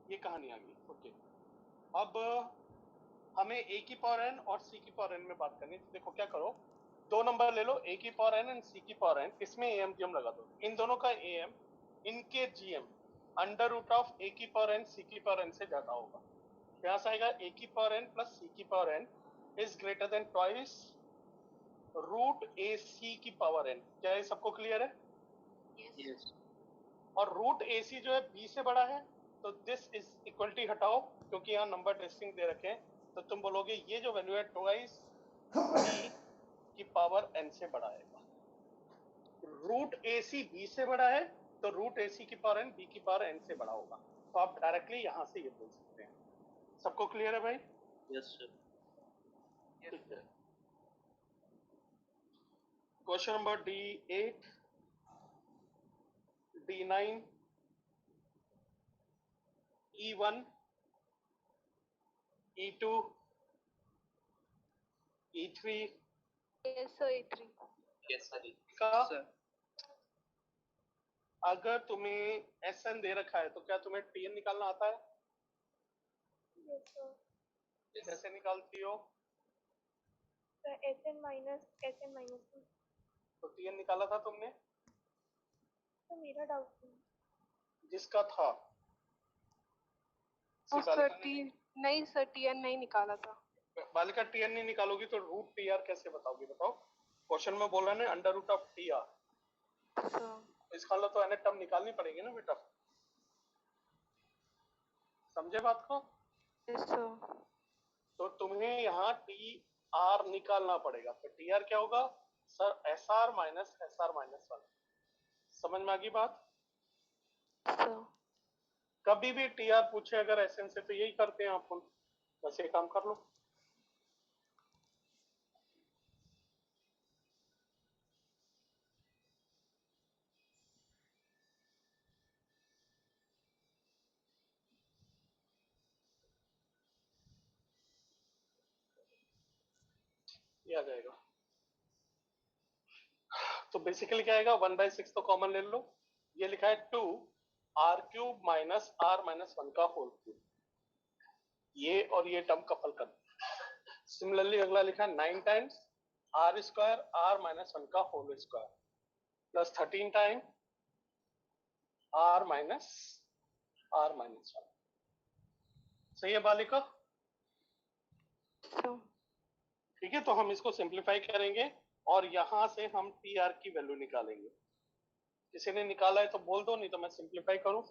ये कहानी आ गई। ओके, अब हमें ए की पावर एन और सी की पावर एन में बात करनी है। तो देखो क्या करो, दो नंबर ले लो, ए की पावर एन एंड सी की पावर एन, इसमें एम जीएम लगा दो। इन दोनों का एम, इनके जीएम अंडर रूट ऑफ ए की पावर एन सी की पावर एन से ज्यादा होगा। यहाँ से आएगा ए की पावर एन प्लस सी की power N is greater than twice root A C की पावर एन। क्या ये सबको क्लियर है? Yes. और रूट ए सी जो है बी से बड़ा है, तो दिस इज इक्वलिटी हटाओ क्योंकि यहाँ नंबर डिस्टिंक्ट दे रखे हैं, तो तुम बोलोगे ये जो वैल्यू है ट्वाइस बी की पावर एन से बड़ा है। रूट ए सी बी से बड़ा है तो रूट ए सी की पावर एन बी की पावर एन से बड़ा होगा। तो आप डायरेक्टली यहां से ये बोल सकते हैं। सबको क्लियर है भाई? Yes, sir. ठीक है। Question number D8, D9, E1, E2, E3 Yes, sir, E3. Yes, sir. का Sir. अगर तुम्हें SN दे रखा है तो क्या तुम्हें TN निकालना आता है? Yes, sir. कैसे निकालती हो? Sir, SN minus two. तो TN निकाला था तुमने? तो मेरा डाउट है। जिसका था सर नहीं सर, TN नहीं निकाला था। बालिका TN नहीं निकालोगी तो रूट TR कैसे बताओगी? बताओ, क्वेश्चन में बोल रहा है अंडर रूट ऑफ TR, इसका मतलब तो टर्म निकालनी पड़ेगी ना बेटा। समझे बात को? Yes, sir. तो तुम्हें यहाँ TR निकालना पड़ेगा। तो TR क्या होगा sir? SR minus SR minus 1। समझ में आ गई बात? Sir. कभी भी TR पूछे अगर SN से तो यही करते हैं अपन। बस ये काम कर लो। ये आ जाएगा। तो बेसिकली क्या आएगा, 1/6 तो कॉमन ले लो। ये लिखा है 2r³ माइनस r माइनस 1 का होल क्यूब। ये और ये टर्म कपल कर। सिमिलरली अगला लिखा है 9 टाइम्स r² r माइनस 1 का whole square plus 13 time r minus 1। सही है बालिका? ठीक है, तो हम इसको सिंप्लीफाई करेंगे और यहां से हम TR की वैल्यू निकालेंगे। किसी ने निकाला है तो बोल दो, नहीं तो मैं सिंप्लीफाई करूं।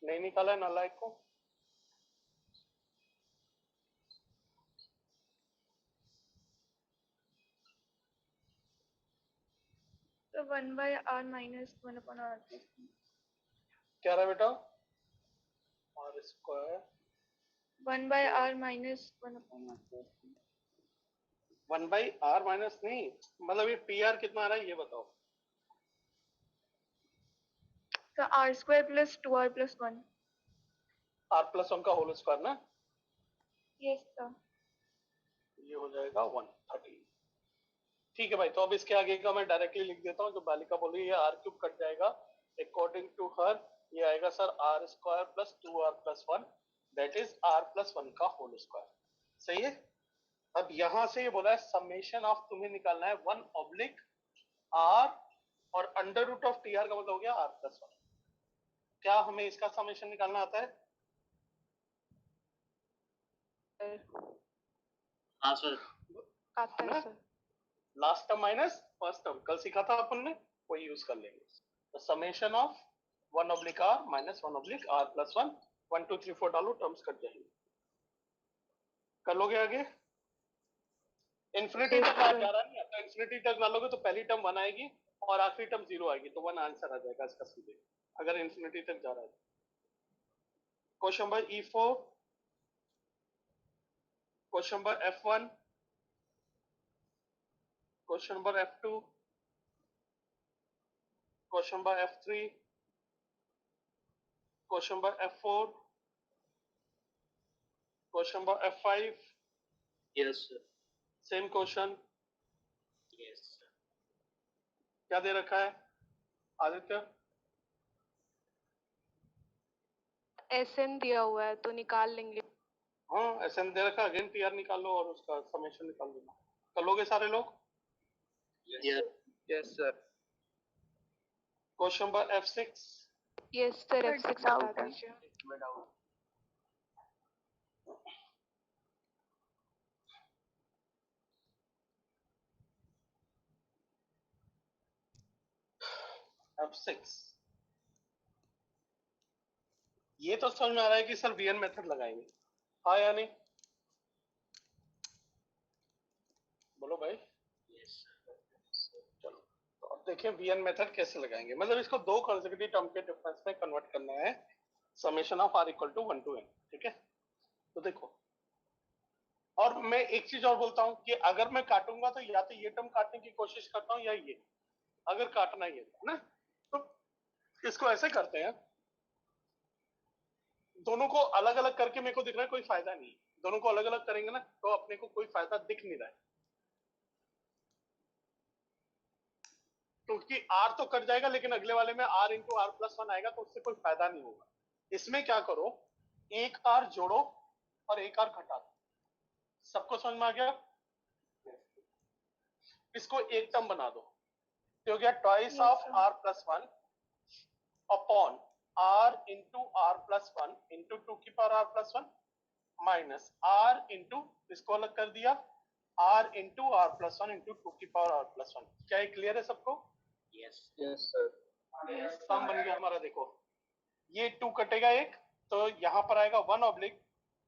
नहीं निकाला है नालायक को? तो 1/r minus 1/r plus 1. क्या रहा बेटा? r² 1/r minus 1/r plus 1. 1/r minus नहीं, मतलब ये TR कितना आ रहा है ये बताओ। तो r² plus 2r plus 1. r plus 1 का होल स्क्वायर ना? Yes, sir. ये हो जाएगा 130। ठीक है भाई, तो अब इसके आगे का मैं डायरेक्टली लिख देता हूँ। जो बालिका बोली है r³ कट जाएगा अकॉर्डिंग टू हर। ये आएगा sir r² plus 2r plus 1 that is r plus 1 का होल स्क्वायर। सही है। अब यहां से ये बोला है समेशन ऑफ तुम्हें निकालना है 1/r और अंडर रूट ऑफ TR का मतलब हो गया r प्लस 1। क्या हमें इसका समेशन निकालना आता है? हाँ सर। आता है sir. Last term minus first term कल सीखा था अपन ने, वो यूज कर लेंगे। तो summation of 1/r minus 1/r plus 1, 1 2 3 4 डालो, टर्म्स कट जाएंगे। कर लोगे आगे? इन्फिनिटी तक जा रहा नहीं, तो इन्फिनिटी तक डालोगे तो पहली टर्म 1 आएगी और आखिरी टर्म 0 आएगी, तो 1 आंसर आ जाएगा इसका सीधे, अगर इन्फिनिटी तक जा रहा है। Question number E4, question number F1, question number F2, question number F3, question number F4, question number F5। Yes, sir. Same question. Yes, sir. क्या दे रखा है? आदित्य SN दिया हुआ है तो निकाल लेंगे। हाँ एसएन दे रखा, अगेन टीआर निकाल लो और उसका समेशन निकाल देना। कर लोगे सारे लोग? Yes sir. Question number F6। Yes sir, F6 बता दीजिए। F6 ये तो समझ में आ रहा है कि सर वीएन मेथड लगाएंगे, हाँ या नहीं? बोलो भाई। चलो तो अब देखें वीएन मेथड कैसे लगाएंगे। मतलब इसको दो कंसेक्यूटिव टर्म के डिफरेंस में कन्वर्ट करना है, summation of r equal to 1 to n। ठीक है, तो देखो, और मैं एक चीज और बोलता हूं कि अगर मैं काटूंगा तो या तो ये टर्म काटने की कोशिश करता हूं या ये, अगर काटना ही है ना तो इसको ऐसे करते हैं, दोनों को अलग अलग करके मेरे को दिख रहा है कोई फायदा नहीं है। दोनों को अलग अलग करेंगे ना तो अपने को कोई फायदा दिख नहीं रहा है, क्योंकि r तो कट जाएगा लेकिन अगले वाले में r इंटू आर प्लस 1 आएगा तो उससे कोई फायदा नहीं होगा। इसमें क्या करो, एक r जोड़ो और एक r घटा दो। सबको समझ में आ गया? इसको एक टर्म बना दो तो हो गया twice of r plus 1 upon r into r plus 1 into 2 की power r plus 1 minus r into, इसको अलग कर दिया, r into r plus 1 into 2 की पावर r प्लस 1। क्या ये क्लियर है सबको? Yes yes sir. सम बन गया हमारा। देखो ये 2 कटेगा एक, तो यहां पर आएगा 1 ऑब्लिक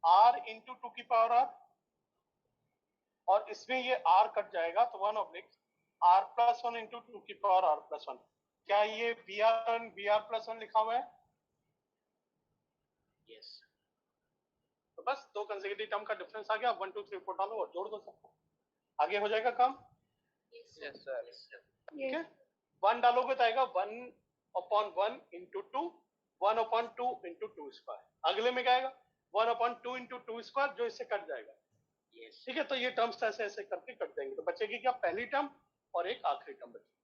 r इंटू 2 की पावर r, और इसमें ये r कट जाएगा तो 1 ऑब्लिक r प्लस 1 इंटू 2 की पावर r प्लस 1। क्या ये br प्लस 1 लिखा हुआ है? यस तो बस दो कंसेक्यूटिव टर्म का डिफरेंस आ गया। 1 2 3 4 डालो और जोड़ दो सबको, आगे हो जाएगा काम। Yes sir. ठीक है, 1 डालोगे तो आएगा 1 upon 1 into 2, 1 upon 2 into 2 square. अगले में क्या आएगा? 1 अपॉन 2 इंटू 2 स्क्वायर, जो इससे कट जाएगा। यस ठीक है, तो ये टर्म्स ऐसे ऐसे करके कट जाएंगे, तो बचेगी क्या? पहली टर्म और एक आखिरी टर्म बचेगी।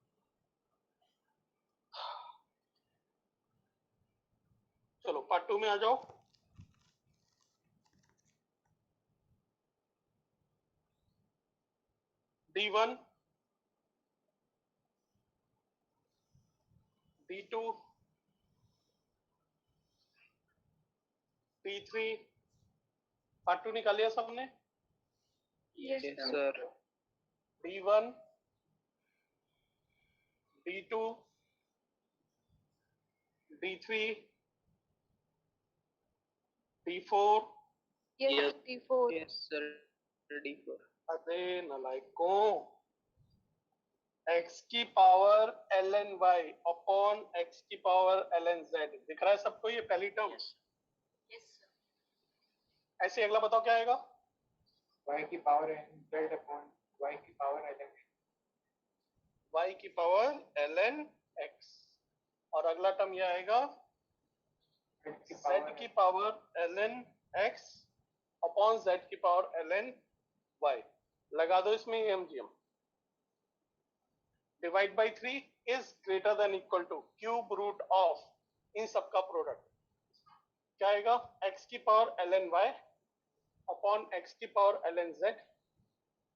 चलो पार्ट 2 में आ जाओ। D1 D2 D3 पार्ट 2 निकाल लिया सबने? Yes yes sir. Sir. D1 D2 D3 D4। Yes D4। Yes sir. D4। अरे नलायकों, x की power ln y upon x की पावर ln z दिख रहा है सबको? ये पहली टर्म। यस ऐसे अगला बताओ क्या आएगा? y की power n z upon y की पावर ln x। y की पावर ln x, और अगला टर्म ये आएगा z की power ln x upon z की पावर ln y। लगा दो इसमें mgm। Divide by 3 is greater than equal to cube root of इन सबका प्रोडक्ट। क्या आएगा? x की power ln y upon x की power ln z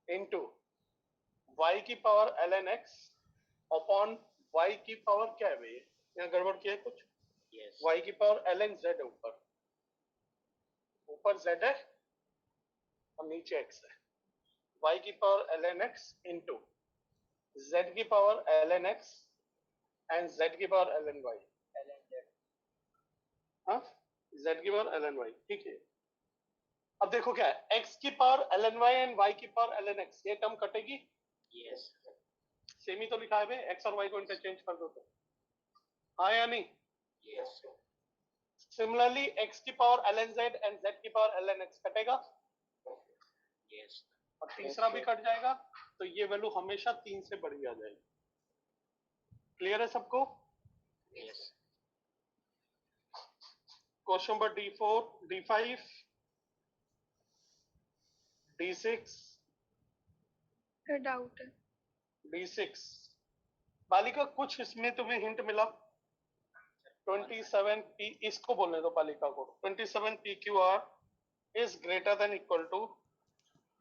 into y की power ln x upon y की पावर, क्या है भाई यहाँ गड़बड़ किया है कुछ? यस y की पावर ln z है, ऊपर ऊपर z है और नीचे x है। y की power ln x into z की power ln x and z की पावर ln y। हाँ, z की पावर ln y। ठीक है, अब देखो क्या है, x की power ln y and y की पावर ln x, ये टर्म कटेगी। यस सेम ही तो लिखा है भाई, x और y को इंटरचेंज कर दो तो, हाँ या नहीं? यस सिमिलरली x की power ln z and z की पावर ln x कटेगा, यस और तीसरा भी कट जाएगा, तो ये वैल्यू हमेशा 3 से बड़ी आ जाएगी। क्लियर है सबको? Yes question number D4 D5 D6 doubt है। D6 बालिका कुछ इसमें तुम्हें हिंट मिला? 27 पी, इसको बोलने दो बालिका को। 27 P Q r is greater than equal to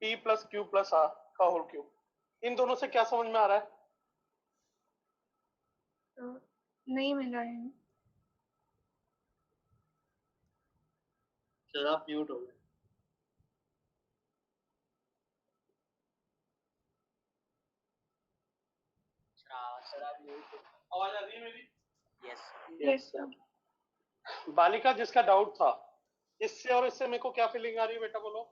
p plus Q plus are का होल क्यूब। इन दोनों से क्या समझ में आ रहा है? तो नहीं मिल रहा है। सर आप म्यूट हो गए। सर आप आवाज आ रही है मेरी? Yes yes sir. बालिका जिसका डाउट था, इससे और इससे मेरे को क्या फीलिंग आ रही है बेटा बोलो?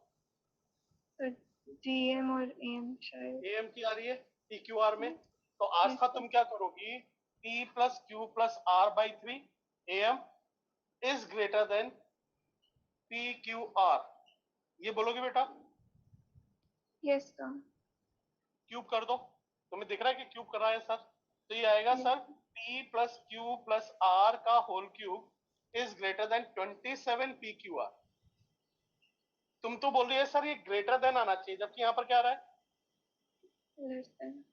जीएम और एम शायद। एम की आ रही है पी क्यू आर में। तो आज का तुम क्या करोगी? P plus Q plus r by 3 m is greater than p Q r, ये बोलोगे बेटा? Yes sir. क्यूब कर दो। तुम्हें दिख रहा है कि क्यूब कर रहा है सर? तो ये आएगा sir p plus Q plus are का whole cube is greater than 27 P Q R. तुम तो बोल रही है सर ये ग्रेटर देन आना चाहिए, जबकि यहाँ पर क्या आ रहा है? Less than.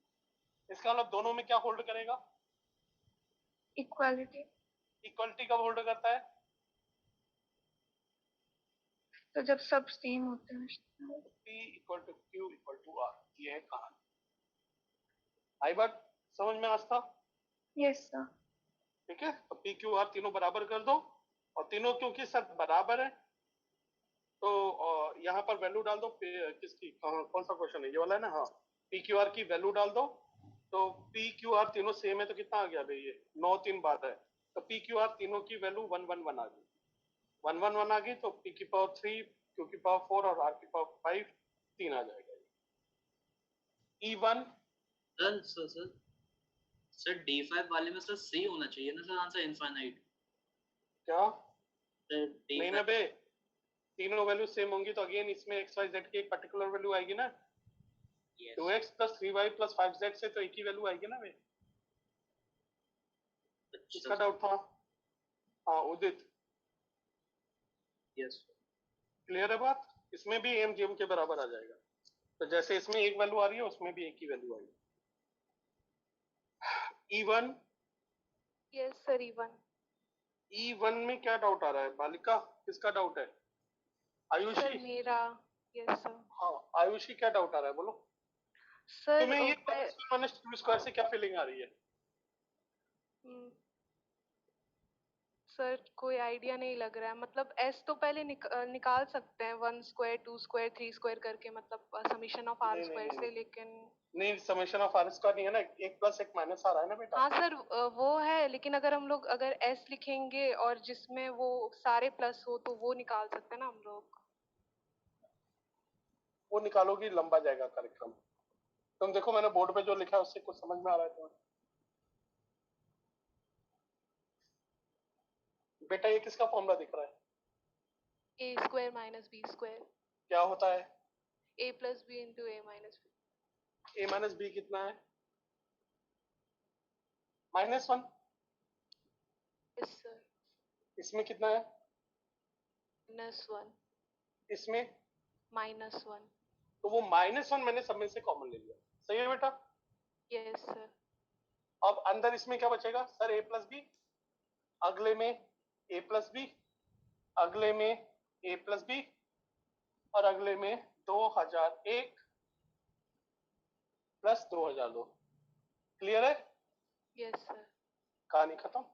इसका मतलब दोनों में क्या होल्ड करेगा? इक्वालिटी। इक्वलिटी कब होल्ड करता है? तो जब सब सेम होते हैं। p equal to q equal to r, ये है कहानी। आई बात समझ में आता? Yes sir. ठीक है, तो पी क्यू आर तीनों बराबर कर दो, और तीनों क्योंकि सर बराबर है तो यहाँ पर वैल्यू डाल दो। किसकी कौन सा क्वेश्चन है ये वाला है ना? हाँ, पी क्यू आर की वैल्यू डाल दो। तो पी क्यू आर तीनों सेम है तो कितना आ गया भाई? ये 9 3 बात है। तो पी क्यू आर तीनों की वैल्यू 1 1 1 आ गई। 1 1 1 आ गई तो पी की पावर 3, क्यू की पावर 4 और आर की पावर 5 3 आ जाएगा। E1 sir sir sir sir D5 वाले में सर सी होना चाहिए ना सर आंसर इनफाइनाइट। क्या? सर नहीं ना बे, तीनों वैल्यू सेम होंगी तो अगेन इसमें एक्स वाई जेड की एक पर्टिकुलर वैल्यू आएगी ना। Yes 2x plus 3y plus 5z से तो एक ही वैल्यू आएगी ना बे। इसका डाउट था? हाँ उदित, यस क्लियर है बात? इसमें भी एम जी एम के बराबर आ जाएगा। तो जैसे इसमें एक वैल्यू आ रही है उसमें भी एक ही वैल्यू आएगी। E1 yes sir. Even. E1 में क्या डाउट आ रहा है बालिका? किसका डाउट है? सर आयुषी? मेरा। Yes sir. हाँ आयुषी, क्या डाउट आ रहा है बोलो? सर तुम्हें ये -2 स्क्वायर से क्या फीलिंग आ रही है? सर कोई आइडिया नहीं लग रहा है। मतलब एस तो पहले निकाल सकते हैं 1 स्क्वायर 2 स्क्वायर 3 स्क्वायर करके, मतलब समीशन ऑफ आर नहीं, स्क्वायर नहीं, से, नहीं। लेकिन नहीं, समेशन ऑफ आर स्क्वायर नहीं है ना, एक प्लस एक माइनस आ रहा है ना बेटा। हाँ सर वो है, लेकिन अगर हम लोग अगर एस लिखेंगे और जिसमें वो सारे प्लस हो तो वो निकाल सकते हैं ना हम लोग। वो निकालोगी लंबा जाएगा कार्यक्रम। तुम देखो मैंने बोर्ड पे जो लिखा है उससे कुछ समझ में आ रहा है तुम्हें? बेटा ये किसका फॉर्मूला दिख रहा है? ए स्क्वायर माइनस बी स्क्वायर। क्या होता है? ए प्लस बी इंटू ए माइनस बी। ए माइनस बी कितना है? -1। Yes sir. इसमें कितना है? -1। इसमें? -1। तो वो -1 मैंने सब में से कॉमन ले लिया। सही है बेटा? Yes sir. अब अंदर इसमें क्या बचेगा सर? ए प्लस बी, अगले में ए प्लस बी, अगले में ए प्लस बी, और अगले में 2001 प्लस 2002। क्लियर है? Yes sir. कहानी खत्म।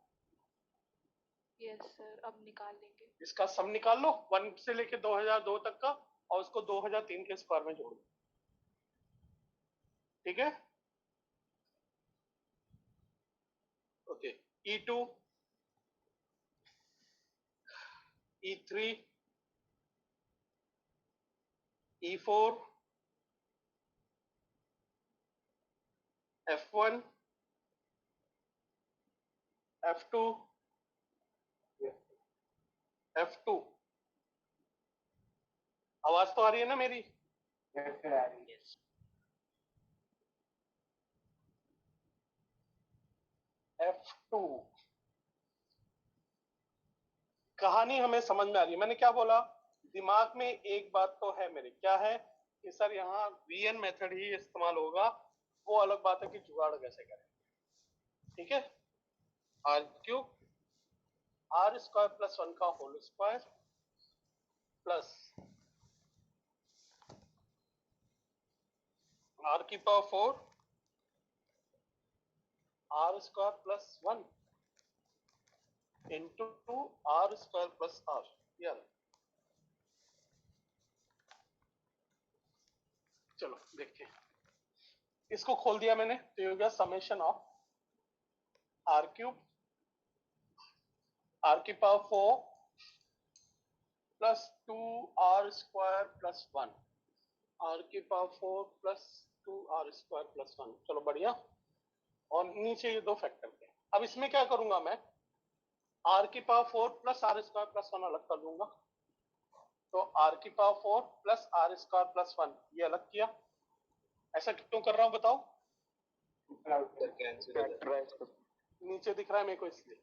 Yes sir. अब निकाल लेंगे। इसका सम निकाल लो 1 से लेके 2002 तक का, और उसको 2003 के स्क्वायर में जोड़ दो। ठीक है? Okay. E2, E3, E4, F1, F2, F2। आवाज तो आ रही है ना मेरी? कैसे आ रही है? Yes F2। कहानी हमें समझ में आ रही है। मैंने क्या बोला? दिमाग में एक बात तो है मेरे, क्या है कि सर यहाँ वीएन मेथड ही इस्तेमाल होगा। वो अलग बात है कि जुगाड़ कैसे करें। ठीक है, r cube are square plus 1 का होल स्क्वायर प्लस आर की power 4 r square plus 1 into r square plus r. यार चलो देखते हैं, इसको खोल दिया मैंने तो ये हो गया summation of R cube R की power 4 plus 2 R square plus 1 R की power 4 plus 2 R square plus 1। चलो बढ़िया, और नीचे ये दो फैक्टर थे। अब इसमें क्या करूंगा मैं, आर की power 4 plus r square plus 1 अलग कर दूंगा, तो आर की power 4 plus r square plus 1 ये अलग किया। ऐसा क्यों कर रहा हूं बताओ, नीचे दिख रहा है मेरे को इसलिए।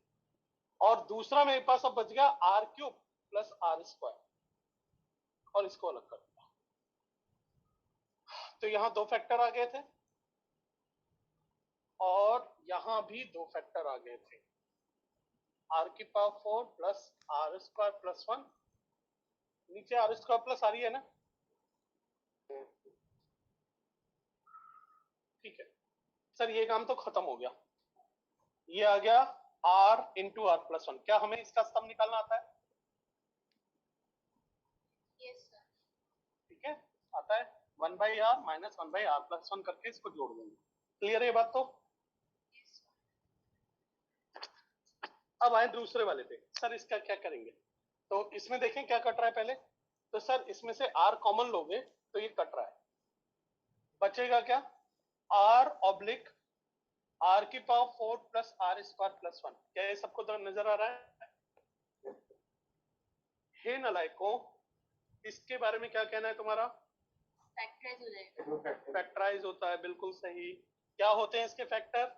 और दूसरा मेरे पास अब बच गया r cube plus r square, और इसको अलग कर दिया, तो यहां दो फैक्टर आ गए थे और यहां भी दो फैक्टर आ गए थे। आर की power 4 plus r square plus 1, नीचे आर स्क्वायर प्लस आ रही है ना, ठीक है सर ये काम तो खत्म हो गया। ये आ गया आर इंटू आर प्लस 1। क्या हमें इसका सम निकालना आता है? Yes sir. ठीक है, आता है 1 by r minus 1 by r plus 1 करके इसको जोड़ देंगे। क्लियर है ये बात? तो अब आए दूसरे वाले पे, सर इसका क्या करेंगे? तो इसमें देखें क्या कट रहा है पहले, तो सर इसमें से आर कॉमन लोगे तो ये कट रहा है, बचेगा क्या, आर ऑब्लिक आर की power 4 plus r square plus 1। क्या ये सबको तो नजर आ रहा है? हे नलायकों, इसके बारे में क्या कहना है तुम्हारा? फैक्टराइज हो जाएगा। फैक्टराइज होता है, बिल्कुल सही। क्या होते हैं इसके factor?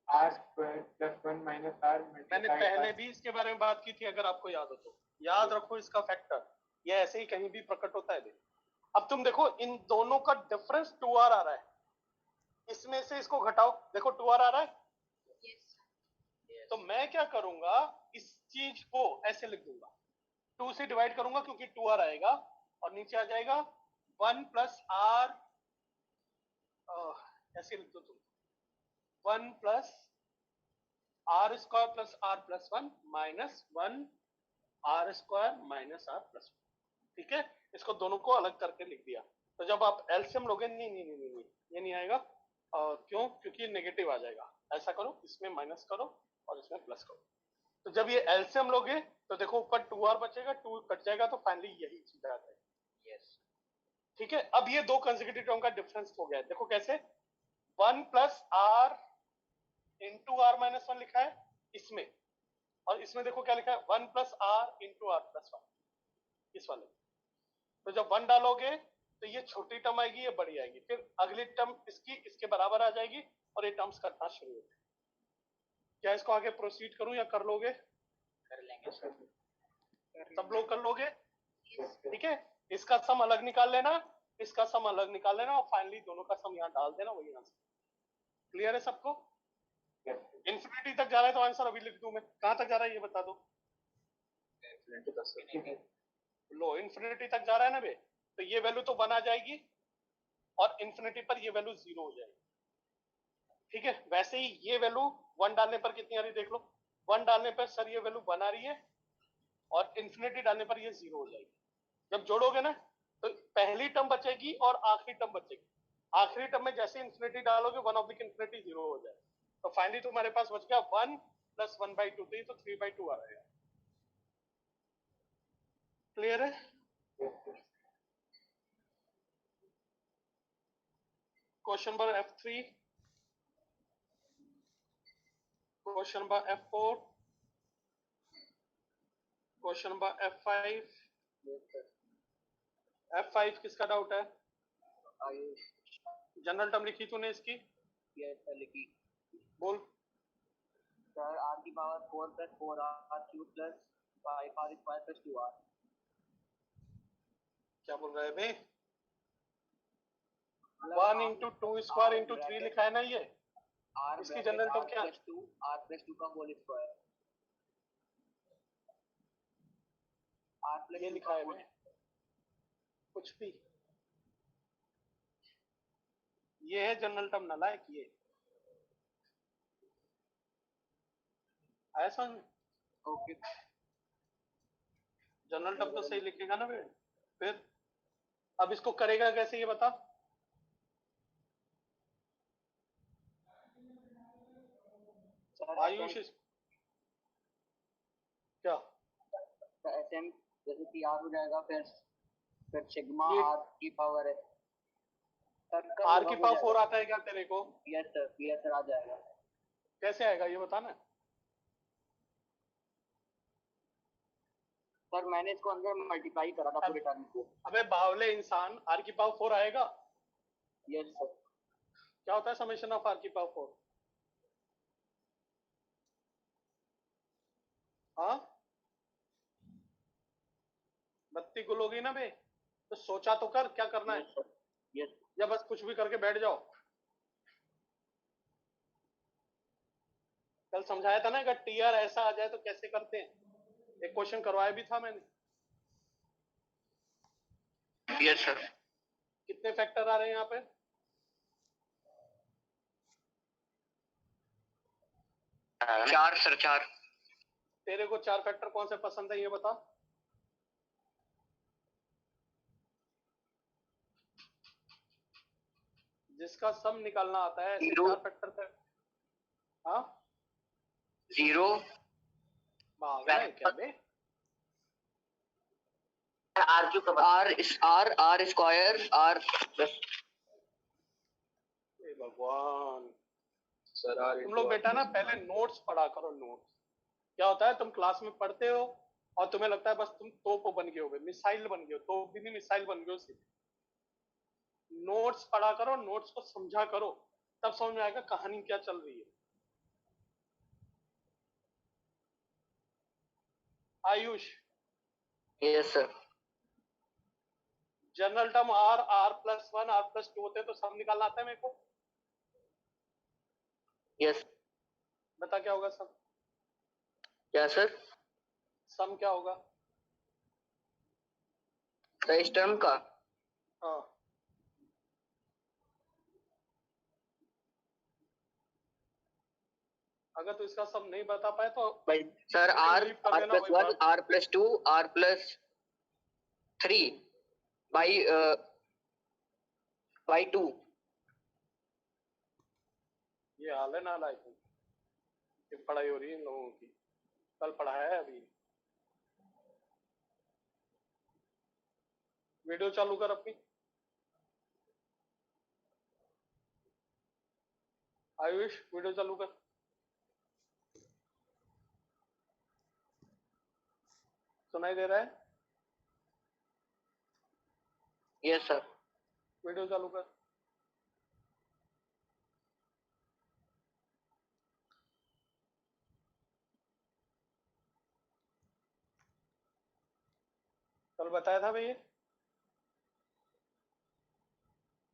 R square plus 1 minus r. मैंने पहले भी इसके बारे में बात की थी, अगर आपको याद हो तो याद रखो इसका फैक्टर, ये ऐसे ही कहीं भी प्रकट होता है। अब तुम देखो इन दोनों का डिफरेंस 2r आ रहा है, इसमें से इसको घटाओ, देखो 2r आ रहा है। तो मैं क्या करूंगा, इस चीज को ऐसे लिख दूंगा, 2 से डिवाइड करूंगा क्योंकि 2r आएगा, और नीचे आ जाएगा 1 प्लस आर, ऐसे लिख दो तुम 1 plus r square plus r plus 1 minus 1 r square minus r plus 1। ठीक है, इसको दोनों को अलग करके लिख दिया। तो जब आप एलसीएम लोगे, नहीं ये नहीं आएगा, क्यों? क्योंकि नेगेटिव आ जाएगा। ऐसा करो, इसमें माइनस करो और इसमें प्लस करो। तो जब ये एलसीएम लोगे तो देखो ऊपर 2r बचेगा, 2 कट जाएगा, तो फाइनली यही चीज आ जाएगी। यस। ठीक है, अब ये दो कंसेक्यूटिव टर्म का डिफरेंस हो गया है। देखो कैसे, 1 plus r into r minus 1 लिखा है इसमें, और इसमें देखो क्या लिखा है, 1 plus r into r plus 1 इस वाले। तो जब 1 डालोगे तो ये छोटी टर्म आएगी, ये बड़ी आएगी, फिर अगली टर्म इसकी इसके बराबर आ जाएगी और ये टर्म्स कटना शुरू हो जाएगी। क्या इसको आगे प्रोसीड करूं या कर लोगे? कर लेंगे सर। सब लोग कर लोगे? ठीक है, इसका सम अलग निकाल लेना, इसका सम अलग निकाल लेना, और फाइनली दोनों का सम यहाँ डाल देना, वही आंसर। क्लियर है सबको? इंफिनिटी तक जा रहा है तो आंसर अभी लिख दूं मैं, कहां तक जा रहा है ये बता दो। लो इंफिनिटी तक जा रहा है ना बे, तो ये वैल्यू तो 1 आ जाएगी और इंफिनिटी पर ये वैल्यू 0 हो जाएगी। ठीक है, वैसे ही ये वैल्यू 1 डालने पर कितनी आ रही देख लो, 1 डालने पर सर ये वैल्यू 1 आ रही है, और इंफिनिटी डालने पर ये 0 हो जाएगी। जब जोड़ोगे ना तो पहली टर्म बचेगी और आखिरी टर्म बचेगी। आखिरी टर्म में जैसे इंफिनिटी डालोगे 1 ऑफ द इंफिनिटी 0 हो जाएगा, तो फाइनली तुम्हारे पास बच गया 1 प्लस 1/2, तो 3/2 आ रहेगा। क्लियर है? Question number F3, question number F4, question number F5। F5 किसका डाउट है? जनरल टर्म लिखी तूने इसकी? लिखी बोल। सर, आर की power 4 plus 4r cube plus 5r square plus 2r। क्या बोल रहे हैं बे? 1 इंटू 2 स्क्वायर इंटू 3 लिखा है ना ये? आर इसकी जनरल टर्म क्या है? आर प्लस टू का होल स्क्वायर। आर प्लस ये लिखा है मैं कुछ भी, ये है जनरल टर्म नालायक, ये आया समझ में? ओके जनरल टर्म तो सही लिखेगा ना बे? फिर अब इसको करेगा कैसे ये बता। सर आयुष क्या एसएम जैसे कि आर हो जाएगा, फिर सिग्मा ये आर की पावर है। आर की पावर 4 आता है क्या तेरे को? यस सर आ जाएगा। कैसे आएगा ये बता ना। सर मैंने इसको अंदर मल्टीप्लाई करा था पूरे टर्म को। अबे बावले इंसान, आर की पावर 4 आएगा? Yes sir. क्या होता है समेशन ऑफ आर की पावर 4? हाँ बत्ती गुल होगी ना बे, तो सोचा तो कर क्या करना है, यस या बस कुछ भी करके बैठ जाओ। कल समझाया था ना, अगर टीआर ऐसा आ जाए तो कैसे करते हैं, एक क्वेश्चन करवाया भी था मैंने। Yes sir. कितने फैक्टर आ रहे हैं यहाँ पे? चार सर, चार। तेरे को 4 फैक्टर कौन से पसंद है ये बता। जिसका सम निकालना आता है ऐसे 4 फैक्टर थे। हाँ 0 पागल है क्या बे? R cube are square R plus. हे भगवान सर आर तुम लोग बेटा ना पहले नोट्स पढ़ा करो। नोट्स क्या होता है, तुम क्लास में पढ़ते हो और तुम्हें लगता है बस तुम तोप बन गए हो, मिसाइल बन गए हो, तोप भी नहीं मिसाइल बन गए हो सिर्फ। नोट्स पढ़ा करो, नोट्स को समझा करो, तब समझ में आएगा कहानी क्या चल रही है। Ayush yes sir. General term r, r plus 1, r plus 2 होते हैं तो सम निकालना आता है मेरे को। यस। बता क्या होगा सम? क्या सर? सम क्या होगा? इस टर्म का हाँ अगर तो इसका सम नहीं बता पाए तो भाई सर आर लीव कर आर देना प्लस वही 1 बात। R plus 2 r plus 3 by 2। ये हाल है ना लाइक, पढ़ाई हो रही है इन लोगों की, कल पढ़ाया है अभी। वीडियो चालू कर अपनी। आयुष वीडियो चालू कर। सुनाई दे रहा है? Yes sir. वीडियो चालू कर। कल बताया था भैया,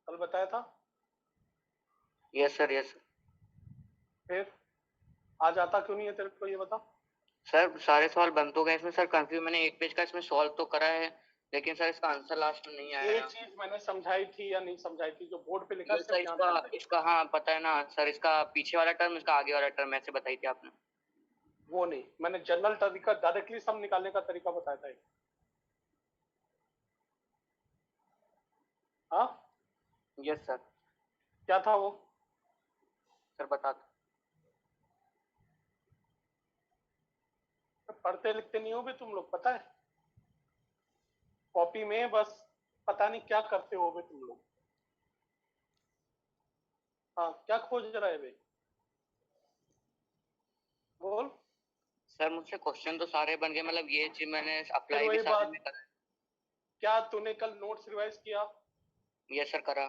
कल बताया था। Yes sir. यस फिर आज आता क्यों नहीं है तेरे को ये बता। सर सारे सवाल बन तो गए इसमें सर, कंफ्यूज मैंने एक पेज का इसमें सॉल्व तो करा है, लेकिन सर इसका आंसर लास्ट में नहीं आया। एक चीज मैंने समझाई थी या नहीं समझाई थी, जो बोर्ड पे लिखा है सर इसका हाँ पता है ना सर, इसका पीछे वाला टर्म इसका आगे वाला टर्म ऐसे बताई थी आपने। वो नहीं, मैंने जनरल तरीका डायरेक्टली सम निकालने का तरीका बताया था। हाँ यस सर। क्या था वो? सर बता दो। पढ़ते लिखते नहीं हो भी तुम लोग, पता है कॉपी में बस पता नहीं क्या करते हो बे तुम लोग। हाँ क्या खोज रहा है बे, बोल। सर मुझसे क्वेश्चन तो सारे बन गए, मतलब ये चीज मैंने अप्लाई भी वही सारे बात, में करा। क्या तूने कल नोट्स रिवाइज किया? यस सर करा।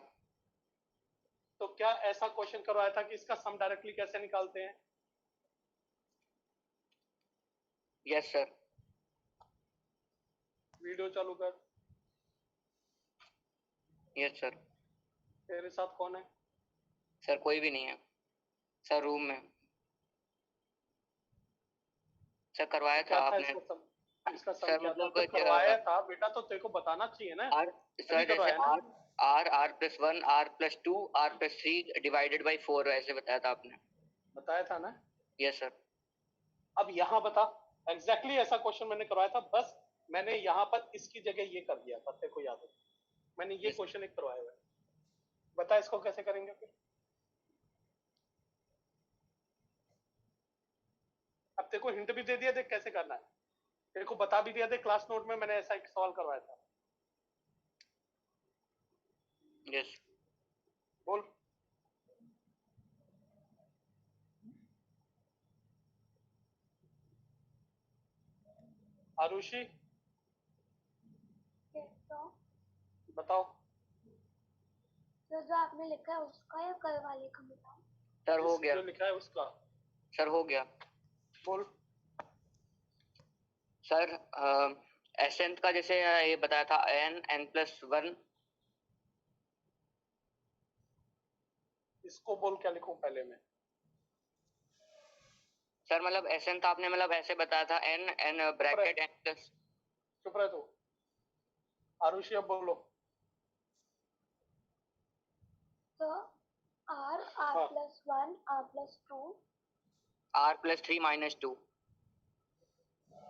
तो क्या ऐसा क्वेश्चन करवाया था कि इसका सम डायरेक्टली कैसे निकालते हैं? Yes sir. वीडियो चालू कर। Yes sir. तेरे साथ कौन है? सर कोई भी नहीं है। सर रूम में सर करवाया था क्या था आपने। इसका सम सर क्या था? मतलब तो करवाया था बेटा, तो तेरे को बताना चाहिए ना। आर सर अभी जैसे करवाया ना? R+1 R+2 R+3 divided by 4 ऐसे बताया था आपने। बताया था ना? Yes sir. अब यहाँ बता, एग्जैक्टली ऐसा क्वेश्चन मैंने करवाया था, बस मैंने यहाँ पर इसकी जगह ये कर दिया था, तेरे को याद है? मैंने ये Yes. क्वेश्चन एक करवाया हुआ है। बता इसको कैसे करेंगे फिर? अब तेरे को हिंट भी दे दिया, देख कैसे करना है। तेरे को बता भी दिया, देख क्लास नोट में मैंने ऐसा एक सवाल करवाया था। यस बोल। आरुषि बताओ। तो जो आपने लिखा है उसका या कल वाले का बताओ। सर हो गया। जो लिखा है उसका सर हो गया। बोल। सर एसेंट का जैसे ये बताया था n+1। इसको बोल क्या लिखूं पहले मैं? सर मतलब एसेंट आपने मतलब ऐसे बताया था n ब्रैकेट n+। चुप रह तू। आरुषि अब बोलो। तो R+1 R+2 R+3 - 2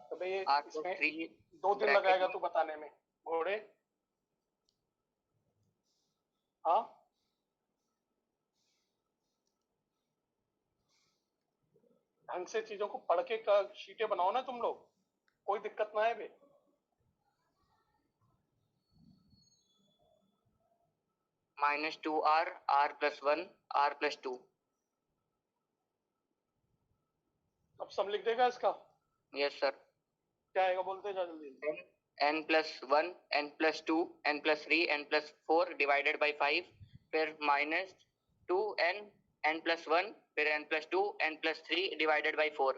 तो भाई इसमें R+3 2 दिन लगाएगा तू बताने में, घोड़े। हाँ ढंग से चीजों को पढ़ के शीटें बनाओ ना तुम लोग, कोई दिक्कत ना है बे। -2R R+1 R+2। अब सब लिख देगा इसका? Yes sir. क्या आएगा बोलते जा जल्दी। n+1 n+2 n+3 n+4 divided by 5, फिर -2n n+1 फिर n+2 n+3 डिवाइडेड बाई 4।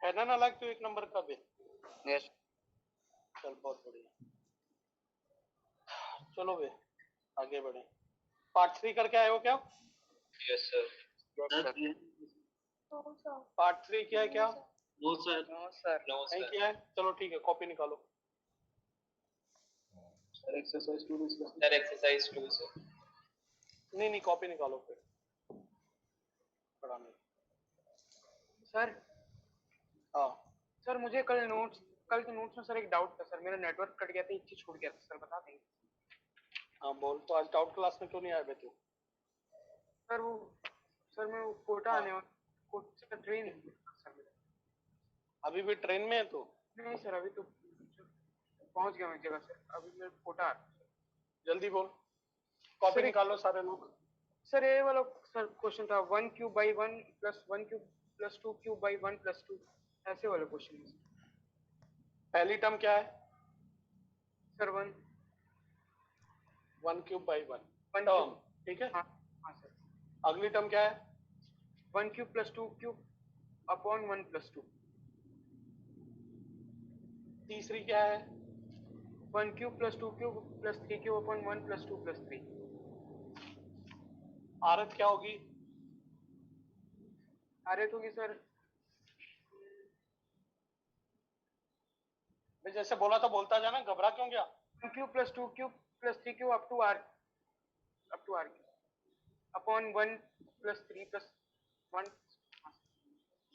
है ना अलग तो एक नंबर का बे। यस चल बहुत बढ़िया, चलो बे आगे बढ़े। पार्ट 3 करके आए हो क्या? Yes sir. सर। पार्ट 3 किया है क्या? No sir. No sir. नहीं किया है, चलो ठीक है, कॉपी निकालो। Sir exercise 2 sir. Exercise 2 sir. नहीं कॉपी निकालो फिर पढ़ाने। सर हाँ सर मुझे कल के नोट्स में सर एक डाउट था सर, मेरा नेटवर्क कट गया था, एक चीज छूट गया था सर, बता देंगे? हाँ बोल। तो आज डाउट क्लास में क्यों नहीं आया बे तू? सर वो सर मैं वो कोटा हाँ। आने वाला, कोटा से ट्रेन सर मेरा। अभी भी ट्रेन में है तू? नहीं सर अभी तो पहुंच गया मैं जगह सर, अभी मैं कोटा आ रहा हूं। जल्दी बोल, कॉपी सर, निकालो सारे लोग। सर ये वाला सर क्वेश्चन था 1³/1 + 1³ + 2³/1 + 2, ऐसे वाला क्वेश्चन है पहली टर्म क्या है? सर 1 1³/1 1³ टर्म, ठीक है। हाँ हाँ सर। अगली टर्म क्या है? 1³ + 2³/1 + 2। तीसरी क्या है? 1³ + 2³ + 3³/1 + 2 + 3। आरत क्या होगी? अरे तो सर मैं जैसे बोला था बोलता जाना, घबरा क्यों गया? 1³ + 2³ + 3³ up to r upon 1 + 3 + 1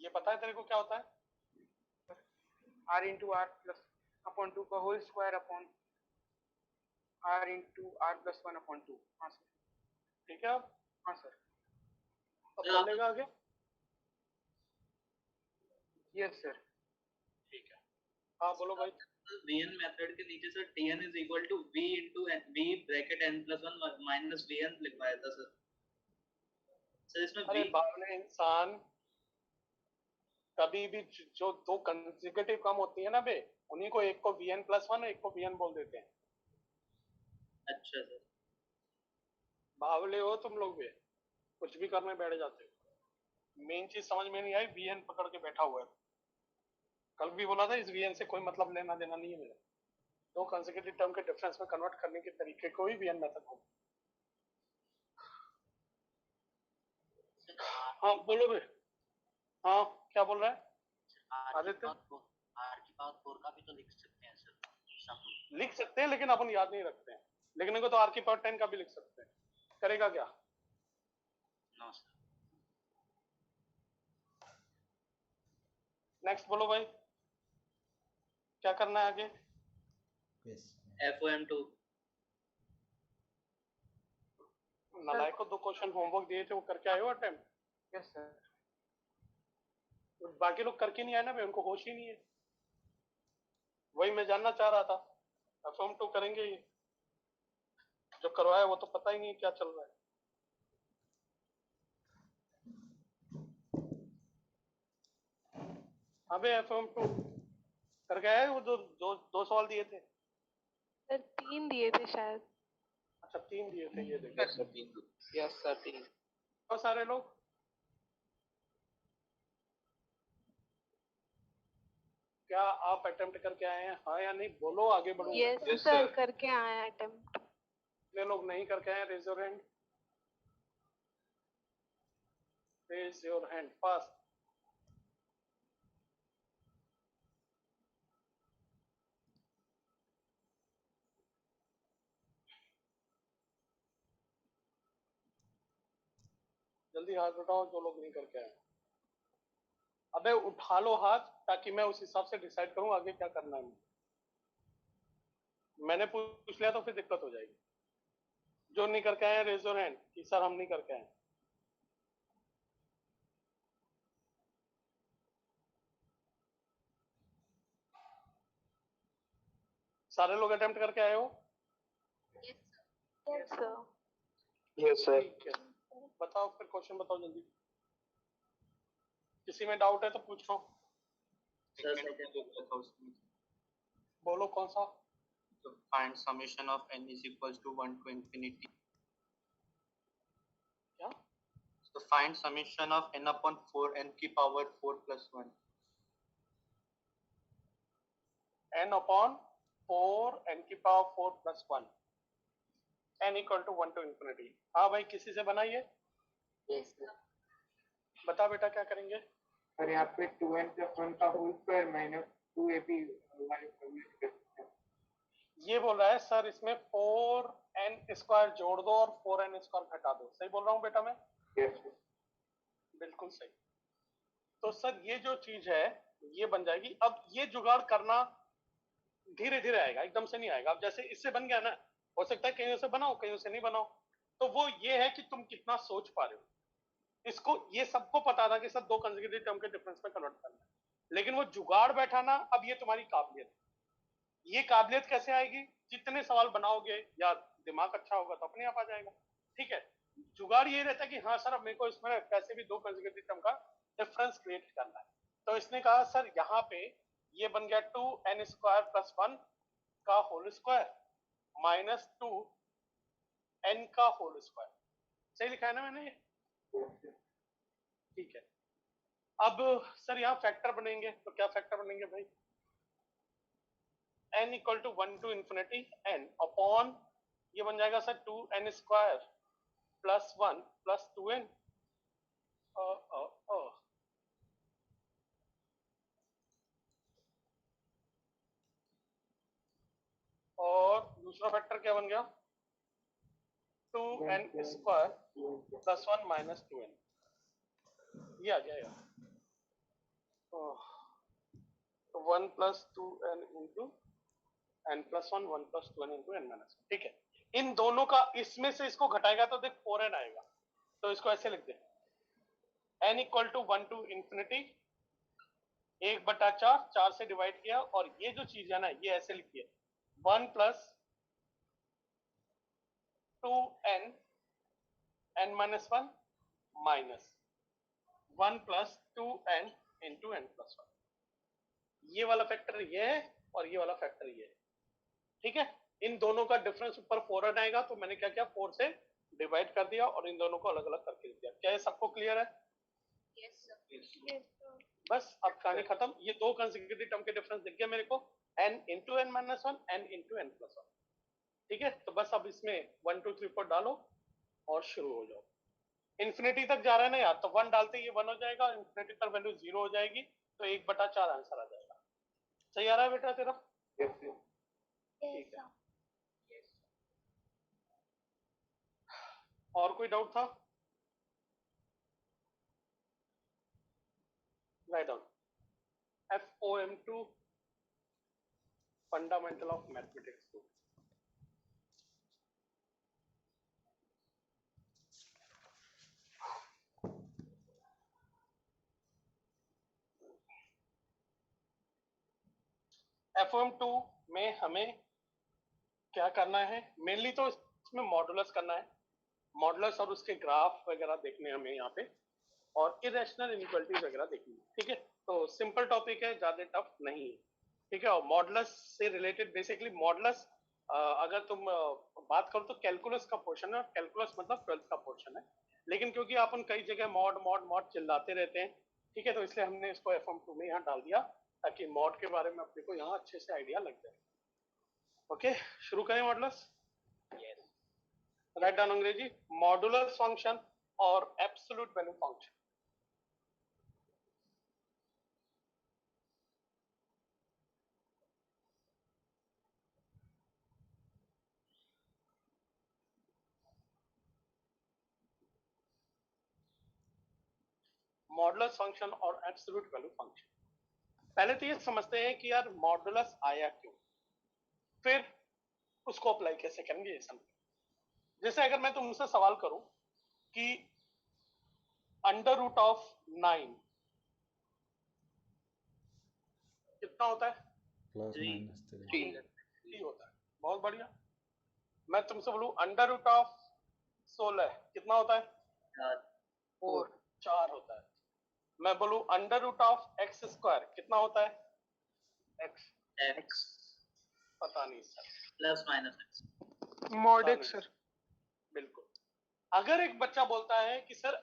ये पता है तेरे को क्या होता है? r into r plus upon 2 का whole square upon r into r plus 1 upon 2। हाँ सर। ठीक है। अब हाँ सर। अब चलेगा आगे? Yes sir. ठीक है, हाँ बोलो भाई। vn मेथड के नीचे sir tn is equal to v into v bracket n+1 minus vn लिखवाया था सर। सर इसमें अरे v बावले इंसान, कभी भी जो दो कंसेक्यूटिव कम होती है ना बे, उन्हीं को एक को vn+1 एक को vn बोल देते हैं। अच्छा सर। बावले हो तुम लोग बे, कुछ भी करने बैठ जाते हो। मेन चीज समझ में नहीं आई, vn पकड़ के बैठा हुआ है। कल भी बोला था इस vn से कोई मतलब लेना देना नहीं है मेरा। दो कंसेक्यूटिव टर्म के डिफरेंस में कन्वर्ट करने के तरीके को ही vn मेथड बोलते हैं। हाँ बोलो बे। हाँ क्या बोल रहा है आदित्य? आर की पावर 4 का भी तो लिख सकते हैं सर, सब लिख सकते हैं लेकिन अपन याद नहीं रखते हैं। लिखने को तो आर की पावर 10 का भी लिख सकते हैं। करेगा क्या? No sir. नेक्स्ट बोलो भाई, क्या करना है आगे? FOM2 नालायक को 2 क्वेश्चन होमवर्क दिए थे, वो करके आए हो अटेम्प्ट? Yes sir. बाकी लोग करके नहीं आए ना भाई, उनको होश ही नहीं है। वही मैं जानना चाह रहा था। FOM2 करेंगे ये, जो करवाया वो तो पता ही नहीं क्या चल रहा है। अबे FOM2 करके आए वो, दो सवाल दिए थे। सर 3 दिए थे शायद। अच्छा 3 दिए थे, ये देखो। Yes sir 3। बहुत सारे लोग क्या आप अटेम्प्ट करके आए हैं, हाँ या नहीं? बोलो, आगे बढ़ो। यस सर, करके आए हैं अटेम्प्ट। कितने लोग नहीं करके आए? Raise your hand, raise your hand fast. जल्दी हाथ उठाओ जो लोग नहीं करके आए। अबे उठा लो हाथ, ताकि मैं उस हिसाब से डिसाइड करूं आगे क्या करना है। मैंने पूछ लिया तो फिर दिक्कत हो जाएगी। जो नहीं करके आए रेज योर हैंड कि सर हम नहीं करके आए। सारे लोग अटेम्प्ट करके आए हो? Yes sir. Yes sir. ठीक है, बताओ फिर क्वेश्चन बताओ जल्दी। किसी में डाउट है तो पूछो। बोलो कौन सा? So find summation of n is equals to 1 to infinity. क्या? So find summation of n upon 4 n की power 4 plus 1. n upon 4 n की power 4 plus 1 n equal to 1 to infinity। हाँ भाई, किसी से बनाइए। बता बेटा क्या करेंगे? सर यहाँ पे 2n plus 1 का होल स्क्वायर माइनस 2ab ये बोल रहा है सर इसमें 4n स्क्वायर जोड़ दो और 4n स्क्वायर घटा दो। सही बोल रहा हूँ बेटा मैं? Yes sir. बिल्कुल सही। तो सर ये जो चीज है ये बन जाएगी। अब ये जुगाड़ करना धीरे धीरे आएगा, एकदम से नहीं आएगा। अब जैसे इससे बन गया ना, हो सकता है कहीं से बनाओ कहीं से नहीं बनाओ। तो वो ये है कि तुम कितना सोच पा रहे हो। इसको ये सबको पता था कि सब 2 कंसेक्यूटिव टर्म के डिफरेंस में कन्वर्ट करना है, लेकिन वो जुगाड़ बैठाना अब ये तुम्हारी काबिलियत। ये काबिलियत कैसे आएगी? जितने सवाल बनाओगे या दिमाग अच्छा होगा तो अपने आप आ जाएगा। ठीक है, जुगाड़ ये रहता है कि हाँ सर अब मेरे को इसमें कैसे भी 2 कंसेक्यूटिव टर्म का डिफरेंस क्रिएट करना है। तो इसने कहा सर यहाँ पे ये बन गया 2n स्क्वायर प्लस 1 का होल स्क्वायर माइनस 2n का होल स्क्वायर। सही लिखा है ना मैंने? ठीक है। अब सर यहाँ फैक्टर बनेंगे, तो क्या फैक्टर बनेंगे भाई? n equal to 1 to infinity n upon ये बन जाएगा sir 2n square plus 1 plus 2n। और दूसरा फैक्टर क्या बन गया? 2n square plus 1 minus 2n। ये आ जाएगा तो 1 plus 2n into n plus 1 1 plus 2n into n minus 1। ठीक है, इन दोनों का इसमें से इसको घटाएगा तो देख 4n आएगा। तो इसको ऐसे लिख दे, n equal to 1 to infinity 1/4 4 से डिवाइड किया, और ये जो चीज है ना ये ऐसे लिखिए 1 plus 2n n minus 1 minus 1 plus 2n into n plus 1। ये वाला फैक्टर ये है और ये वाला फैक्टर ये है। ठीक है, इन दोनों का डिफरेंस ऊपर 4n आएगा, तो मैंने क्या किया 4 से डिवाइड कर दिया और इन दोनों को अलग अलग करके दिया। क्या ये सबको क्लियर है? Yes sir. बस अब कहानी खत्म। ये 2 कंसेक्यूटिव टर्म के डिफरेंस दिख गया मेरे को, n into n minus 1 n into n plus 1। ठीक है, तो बस अब इसमें 1 2 3 4 डालो और शुरू हो जाओ। इन्फिनिटी तक जा रहा है ना यार, तो 1 डालते ये 1 हो जाएगा, इन्फिनिटी तक वैल्यू 0 हो जाएगी, तो 1/4 आंसर आ जाएगा। सही आ रहा है बेटा तेरा? ठीक है। और कोई डाउट था? Write down FOM2 fundamental of mathematics 2। FOM2 में हमें क्या करना है? मेनली तो इसमें मॉडुलस करना है, मॉडुलस और उसके ग्राफ वगैरह देखने हमें यहाँ पे, और इरेशनल इनइक्वालिटीज वगैरह देखनी है। ठीक है, तो सिंपल टॉपिक है, ज्यादा टफ नहीं है। ठीक है, और मॉडुलस से रिलेटेड बेसिकली मॉडुलस अगर तुम बात करो तो कैलकुलस का पोर्शन है, कैलकुलस मतलब 12th का पोर्शन है, लेकिन क्योंकि अपन कई जगह मॉड मॉड मॉड चिल्लाते रहते हैं, ठीक है, तो इसलिए हमने इसको FOM2 में यहाँ डाल दिया ताकि मॉड के बारे में अपने को यहाँ अच्छे से आइडिया लग जाए। ओके, शुरू करें मॉडुलस? राइट डाउन अंग्रेजी मॉडुलस फंक्शन और absolute value function. Modulus function और एब्सोल्यूट वैल्यू फंक्शन। पहले तो ये समझते हैं कि यार मॉडुलस आया क्यों, फिर उसको अप्लाई कैसे करेंगे ये समझें। जैसे अगर मैं तुमसे सवाल करूं कि √9 कितना होता है? +-3 होता है। बहुत बढ़िया। मैं तुमसे बोलूं √16 कितना होता है? 4 होता है। मैं बोलूं √(x²) कितना होता है? x पता नहीं सर, mod x सर। बिल्कुल। अगर एक बच्चा बोलता है कि सर